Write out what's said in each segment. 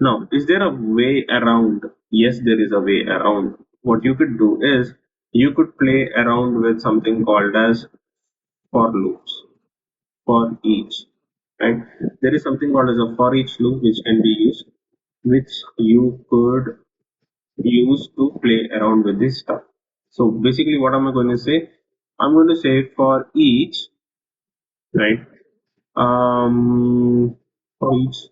Now, is there a way around? Yes, there is a way around. What you could do is you could play around with something called as for loops for each. Right? There is something called as a for each loop which can be used, which you could use to play around with this stuff. So basically, what am I going to say? I'm going to say for each, right? For each,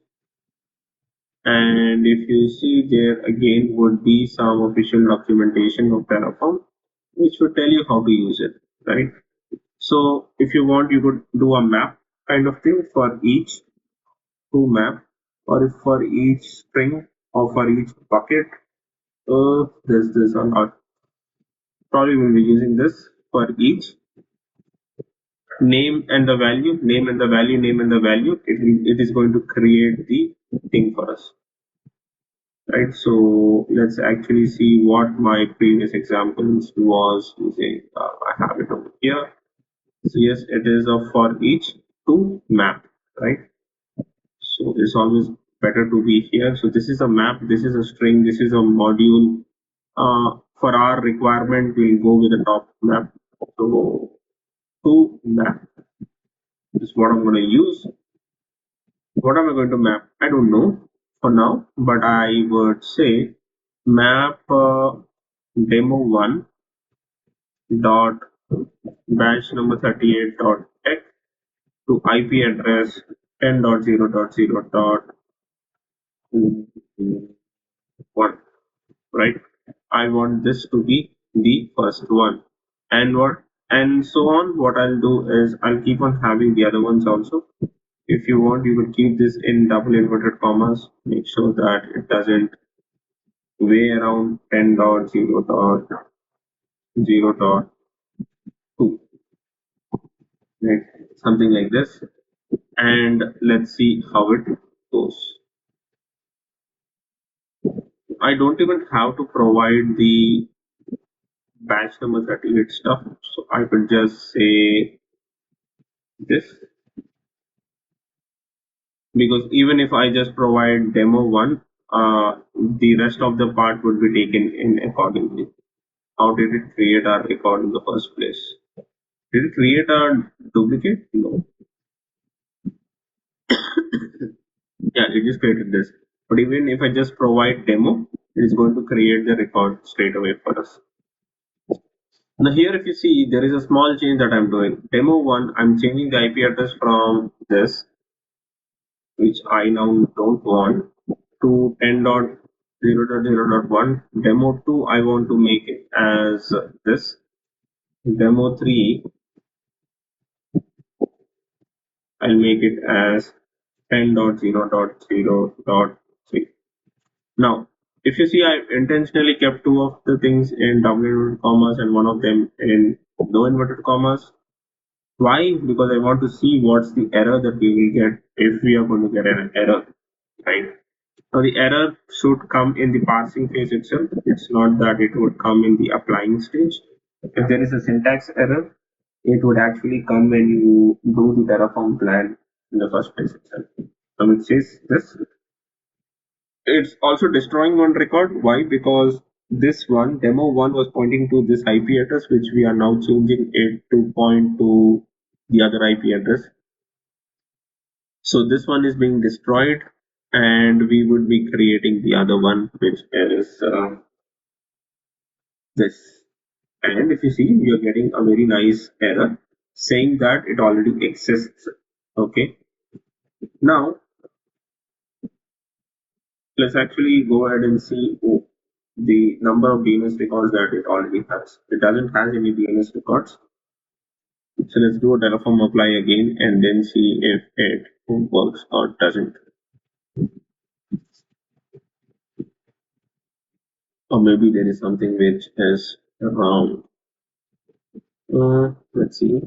and if you see there again would be some official documentation of Terraform, which would tell you how to use it, right? So if you want, you could do a map kind of thing for each to map, or if for each string or for each bucket. There's this a lot. Probably will be using this for each name and the value, name and the value, name and the value. It is going to create the thing for us, right? So let's actually see what my previous examples was using. I have it over here. So yes, it is a for each to map, right? So it's always better to be here. So this is a map, this is a string, this is a module. For our requirement, we'll go with the top map. So to map is what I'm going to use. What am I going to map? I don't know for now, but I would say map demo1 dot batch number 38 dot x to IP address 10.0.0.1, right? I want this to be the first one, and so on. What I'll do is I'll keep on having the other ones also. If you want, you could keep this in double inverted commas. Make sure that it doesn't way around 10.0.0.2, right? Something like this. And let's see how it goes. I don't even have to provide the batch number 38 stuff. So I could just say this, because even if I just provide demo one, the rest of the part would be taken in accordingly. How did it create our record in the first place? Did it create a duplicate? No. Yeah, it just created this. But even if I just provide demo, it is going to create the record straight away for us. Now here, if you see, there is a small change that I'm doing. Demo one, I'm changing the IP address from this, which I now don't want, to 10.0.0.1. Demo 2, I want to make it as this. Demo 3, I'll make it as 10.0.0.3. Now, if you see, I intentionally kept two of the things in double inverted commas and one of them in no inverted commas. Why? Because I want to see what's the error that we will get if we are going to get an error, right? Now the error should come in the parsing phase itself. It's not that it would come in the applying stage. If there is a syntax error, it would actually come when you do the Terraform plan in the first place itself. Now it says this. It's also destroying one record. Why? Because this one, demo one, was pointing to this IP address, which we are now changing it to point to the other IP address. So this one is being destroyed, and we would be creating the other one, which is this. And if you see, you're getting a very nice error saying that it already exists. Okay. Now let's actually go ahead and see the number of DNS records that it already has. It doesn't have any DNS records. So let's do a Terraform apply again and then see if it works or doesn't. Or maybe there is something which is wrong. Let's see.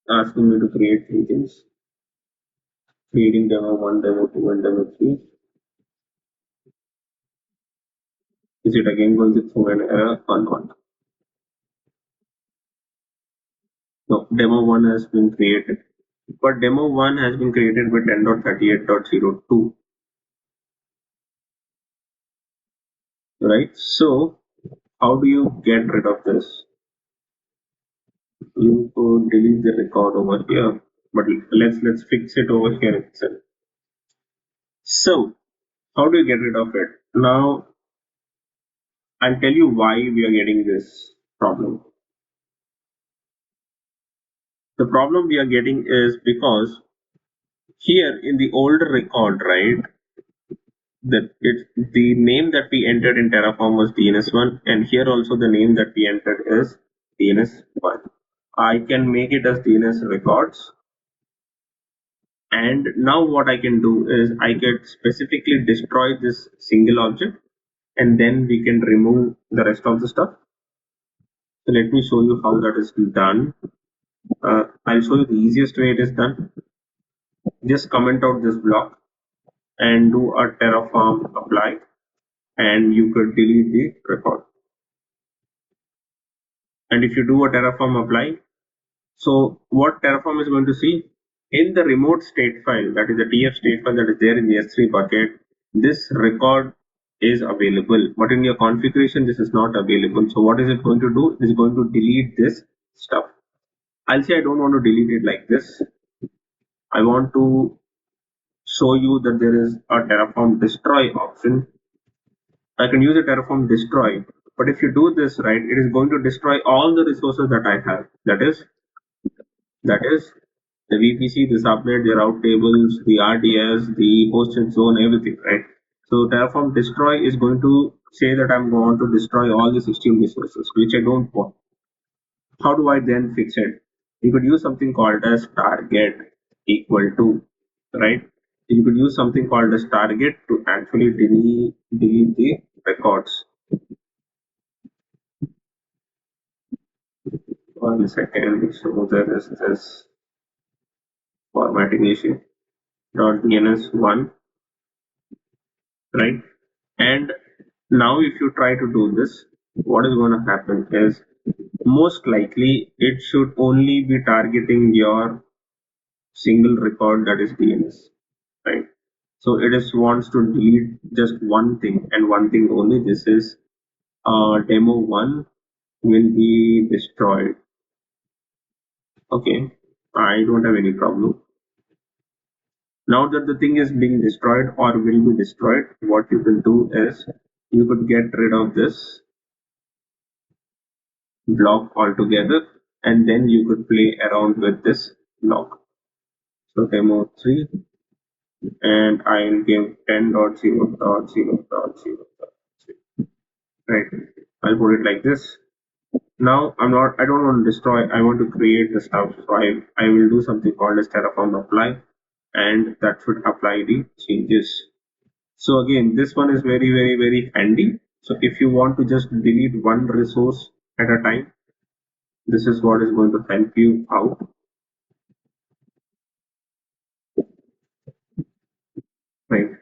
Asking me to create three things. Creating demo 1, demo 2, and demo 3. Is it again going to throw an error or not? No, demo 1 has been created. but demo 1 has been created with 10.38.02, right? So how do you get rid of this? You could delete the record over here, but let's fix it over here itself. So how do you get rid of it? Now I'll tell you why we are getting this problem. The problem we are getting is because here in the older record, right, that it's the name that we entered in Terraform was DNS1, and here also the name that we entered is DNS1. I can make it as DNS records, and now what I can do is I can specifically destroy this single object, and then we can remove the rest of the stuff. So let me show you how that is done. I'll show you the easiest way it is done. Just comment out this block and do a Terraform apply, and you could delete the record. And if you do a Terraform apply, so what Terraform is going to see in the remote state file, that is the TF state file that is there in the S3 bucket, this record is available, but in your configuration this is not available. So what is it going to do? It is going to delete this stuff. I'll say I don't want to delete it like this. I want to show you that there is a Terraform destroy option. I can use a Terraform destroy, but if you do this right, it is going to destroy all the resources that I have. That is the VPC, the subnet, the route tables, the RDS, the hosted zone, everything, right? So Terraform destroy is going to say that I'm going to destroy all the system resources, which I don't want. How do I then fix it? You could use something called as target equal to, right? You could use something called as target to actually delete the records. 1 second. So there is this formatting issue dot DNS1, right? And now if you try to do this, what is going to happen is most likely it should only be targeting your single record, that is DNS, right? So it is wants to delete just one thing and one thing only. This is demo 1 will be destroyed. Okay, I don't have any problem. Now that the thing is being destroyed or will be destroyed, what you can do is you could get rid of this block altogether, and then you could play around with this block. So demo 3, and I'll give 10.0.0.0.0. Right, I'll put it like this. Now I don't want to destroy, I want to create the stuff. So I will do something called as Terraform apply, and that should apply the changes. So again, this one is very handy. So if you want to just delete one resource at a time, this is what is going to help you out. Right.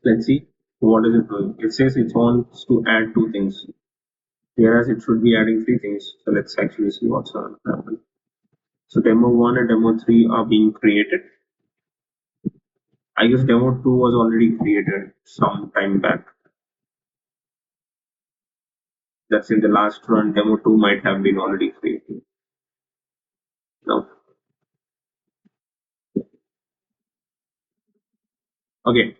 Let's see what is it doing. It says it wants to add 2 things, whereas it should be adding 3 things. So let's actually see what's going to happen. So demo 1 and demo 3 are being created. I guess demo 2 was already created some time back. That's in the last run. Demo 2 might have been already created. No. Okay.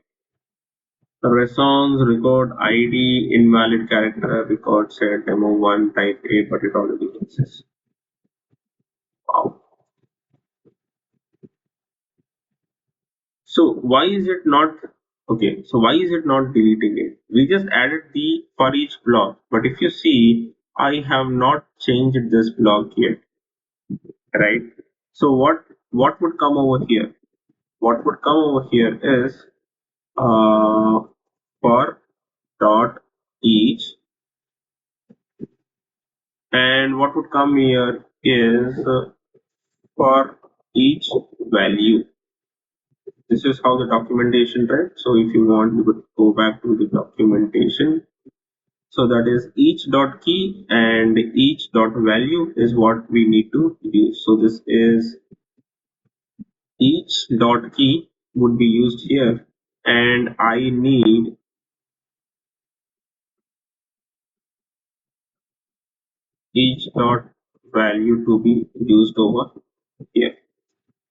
Response record ID invalid character record said demo 1 type A, but it already exists. Wow. So why is it not okay? So why is it not deleting it? We just added the for each block, but if you see, I have not changed this block yet, right? So what would come over here? What would come over here is for dot each, and what would come here is for each value. This is how the documentation read. So if you want, you could go back to the documentation. So that is each dot key and each dot value is what we need to use. So this is each dot key would be used here, and I need each dot value to be used over here.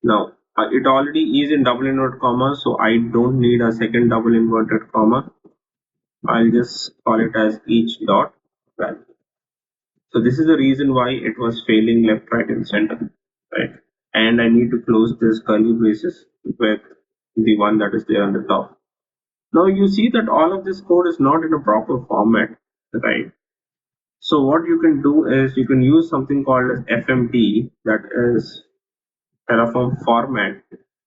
Now, it already is in double inverted comma, so I don't need a second double inverted comma. I'll just call it as each dot value. So this is the reason why it was failing left, right, and center, right? And I need to close this curly braces with the one that is there on the top. Now you see that all of this code is not in a proper format, right? So what you can do is you can use something called as FMT, that is Terraform format.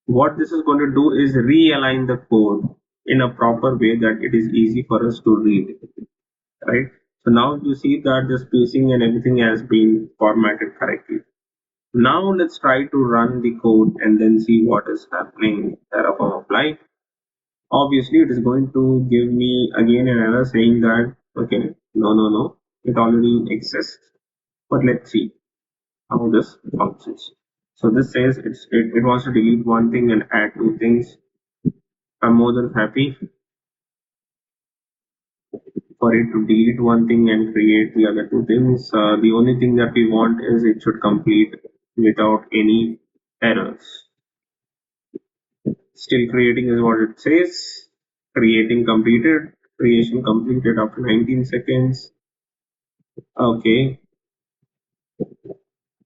What this is going to do is realign the code in a proper way that it is easy for us to read, right? So now you see that the spacing and everything has been formatted correctly. Now let's try to run the code and then see what is happening. Terraform apply. Obviously, it is going to give me again an error saying that, okay, no, it already exists. But let's see how this functions. So this says it wants to delete one thing and add two things. I'm more than happy for it to delete one thing and create the other two things. The only thing that we want is it should complete without any errors. Still creating is what it says. Creating completed. Creation completed after 19 seconds. Okay.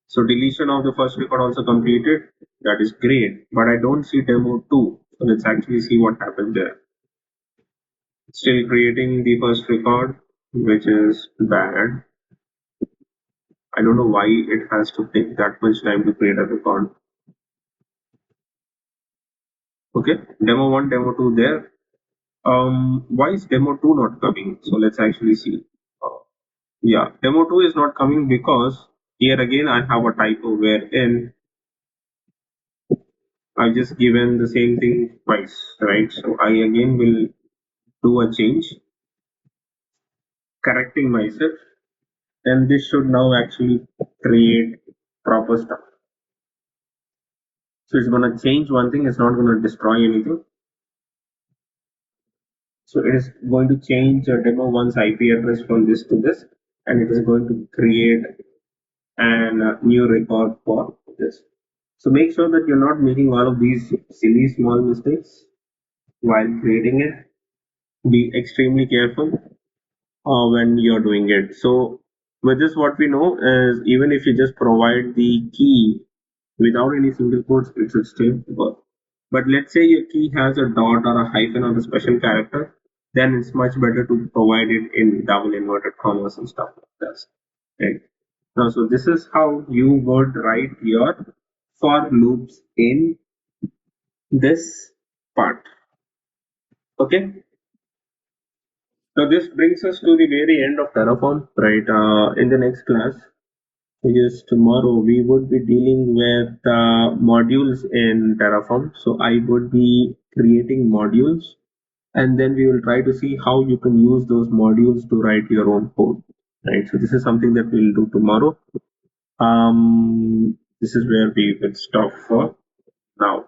So deletion of the first record also completed. That is great. But I don't see demo 2. So let's actually see what happened there. Still creating the first record, which is bad. I don't know why it has to take that much time to create a record. Okay, demo 1, demo 2 there. Why is demo 2 not coming? So let's actually see. Yeah, demo 2 is not coming because here again I have a typo wherein I just given the same thing twice, right? So I again will do a change, correcting myself, and this should now actually create proper stuff. So it's gonna change one thing, it's not gonna destroy anything. So it is going to change demo one's IP address from this to this, and it is going to create an new record for this. So make sure that you're not making all of these silly small mistakes while creating it. Be extremely careful when you're doing it. So with this, what we know is even if you just provide the key without any single quotes, it should still work. But let's say your key has a dot or a hyphen or a special character, then it's much better to provide it in double inverted commas and stuff like that. Right. Now, so this is how you would write your for loops in this part. Okay. Now this brings us to the very end of Terraform, right? In the next class, which is tomorrow, we would be dealing with modules in Terraform. So I would be creating modules, and then we will try to see how you can use those modules to write your own code, right? So this is something that we'll do tomorrow. This is where we will stop for now.